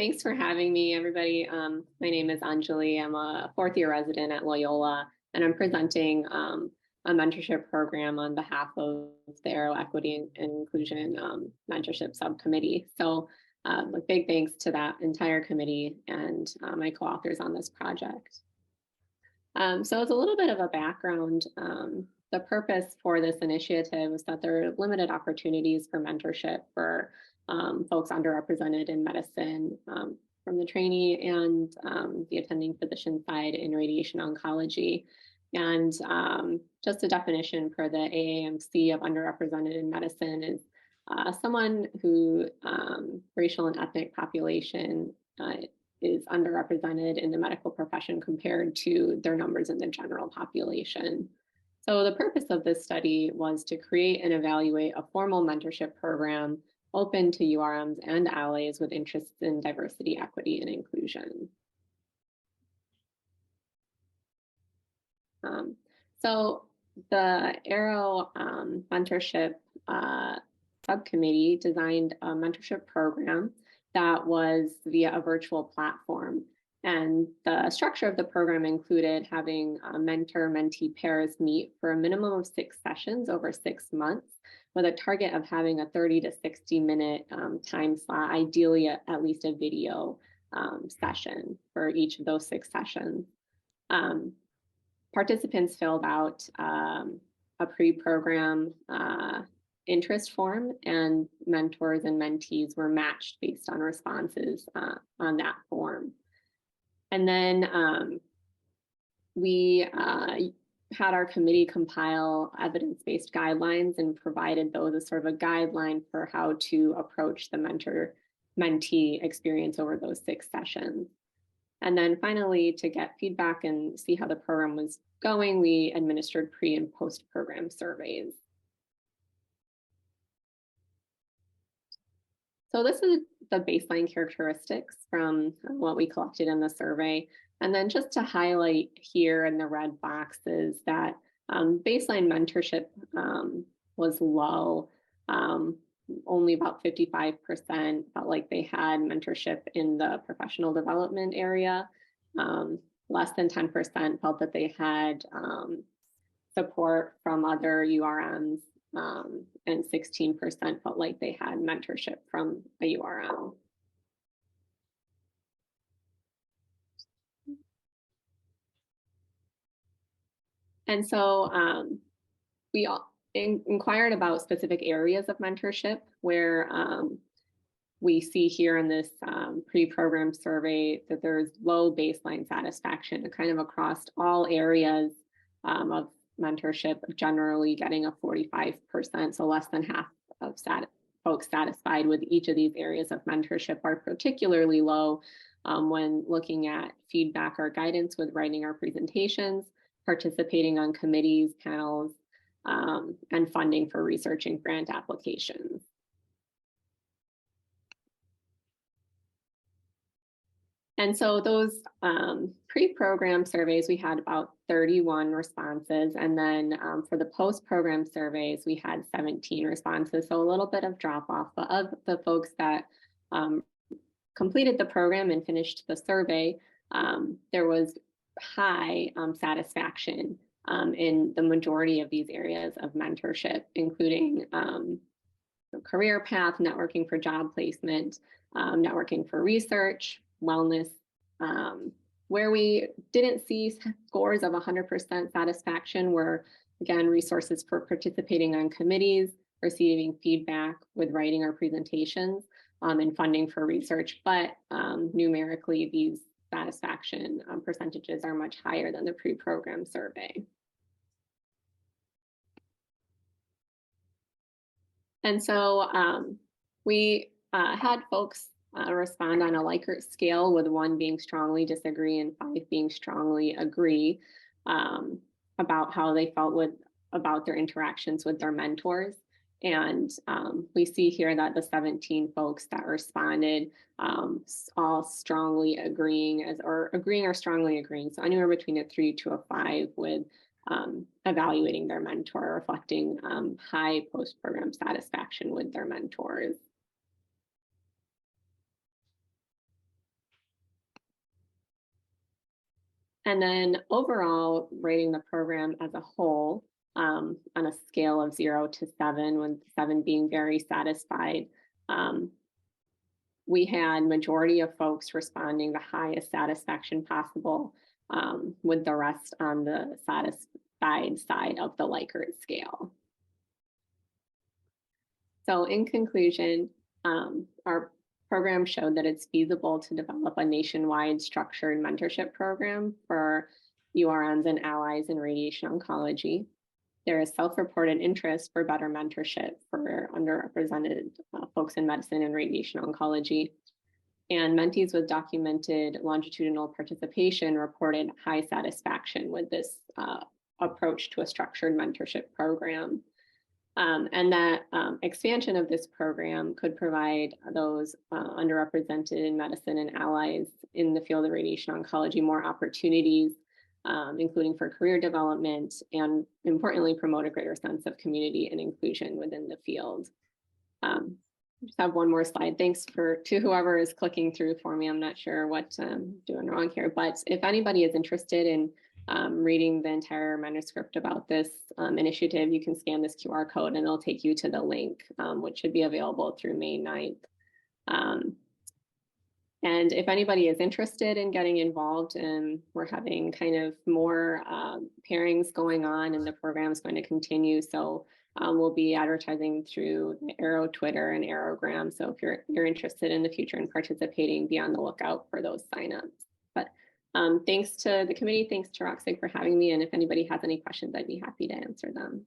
Thanks for having me, everybody. My name is Anjali. I'm a fourth-year resident at Loyola, and I'm presenting a mentorship program on behalf of the ARRO Equity and Inclusion Mentorship Subcommittee. So a big thanks to that entire committee and my co-authors on this project. So as a little bit of a background, the purpose for this initiative is that there are limited opportunities for mentorship for folks underrepresented in medicine from the trainee and the attending physician side in radiation oncology. And just a definition for the AAMC of underrepresented in medicine is someone who racial and ethnic population is underrepresented in the medical profession compared to their numbers in the general population. So the purpose of this study was to create and evaluate a formal mentorship program open to URMs and allies with interests in diversity, equity, and inclusion. So the ARRO mentorship subcommittee designed a mentorship program that was via a virtual platform. And the structure of the program included having mentor-mentee pairs meet for a minimum of 6 sessions over 6 months, with a target of having a 30 to 60 minute time slot, ideally at least a video session for each of those 6 sessions. Participants filled out a pre-program interest form, and mentors and mentees were matched based on responses on that form. And then we had our committee compile evidence-based guidelines and provided those as sort of a guideline for how to approach the mentor-mentee experience over those 6 sessions. And then finally, to get feedback and see how the program was going, we administered pre and post-program surveys. So this is the baseline characteristics from what we collected in the survey. And then just to highlight here in the red boxes that baseline mentorship was low. Only about 55% felt like they had mentorship in the professional development area. Less than 10% felt that they had support from other URMs, and 16% felt like they had mentorship from a URM. And so we inquired about specific areas of mentorship where we see here in this pre-program survey that there's low baseline satisfaction kind of across all areas of mentorship, generally getting a 45%, so less than half of folks satisfied with each of these areas of mentorship are particularly low when looking at feedback or guidance with writing our presentations, participating on committees, panels, and funding for research and grant applications. And so those pre-program surveys, we had about 31 responses. And then for the post-program surveys, we had 17 responses. So a little bit of drop off, but of the folks that completed the program and finished the survey, there was high satisfaction in the majority of these areas of mentorship, including career path, networking for job placement, networking for research, wellness. Where we didn't see scores of 100% satisfaction were, again, resources for participating on committees, receiving feedback with writing our presentations, and funding for research. But numerically, these satisfaction percentages are much higher than the pre-program survey. And so we had folks respond on a Likert scale, with 1 being strongly disagree and 5 being strongly agree about how they felt about their interactions with their mentors. And we see here that the 17 folks that responded all strongly agreeing or agreeing or strongly agreeing. So anywhere between a 3 to a 5 with evaluating their mentor, reflecting high post-program satisfaction with their mentors. And then overall, rating the program as a whole on a scale of 0 to 7, with 7 being very satisfied, we had majority of folks responding the highest satisfaction possible, with the rest on the satisfied side of the Likert scale. So in conclusion, our program showed that it's feasible to develop a nationwide structured mentorship program for URNs and allies in radiation oncology. There is self-reported interest for better mentorship for underrepresented folks in medicine and radiation oncology. And mentees with documented longitudinal participation reported high satisfaction with this approach to a structured mentorship program. And that expansion of this program could provide those underrepresented in medicine and allies in the field of radiation oncology more opportunities, including for career development, and importantly, promote a greater sense of community and inclusion within the field. Just have one more slide. Thanks to whoever is clicking through for me. I'm not sure what I'm doing wrong here, but if anybody is interested in reading the entire manuscript about this initiative, you can scan this QR code and it'll take you to the link, which should be available through May 9th. And if anybody is interested in getting involved, and we're having kind of more pairings going on, and the program is going to continue. So we'll be advertising through the ARRO Twitter and ARROgram. So if you're interested in the future in participating, be on the lookout for those signups. But thanks to the committee, thanks to ROECSG for having me. And if anybody has any questions, I'd be happy to answer them.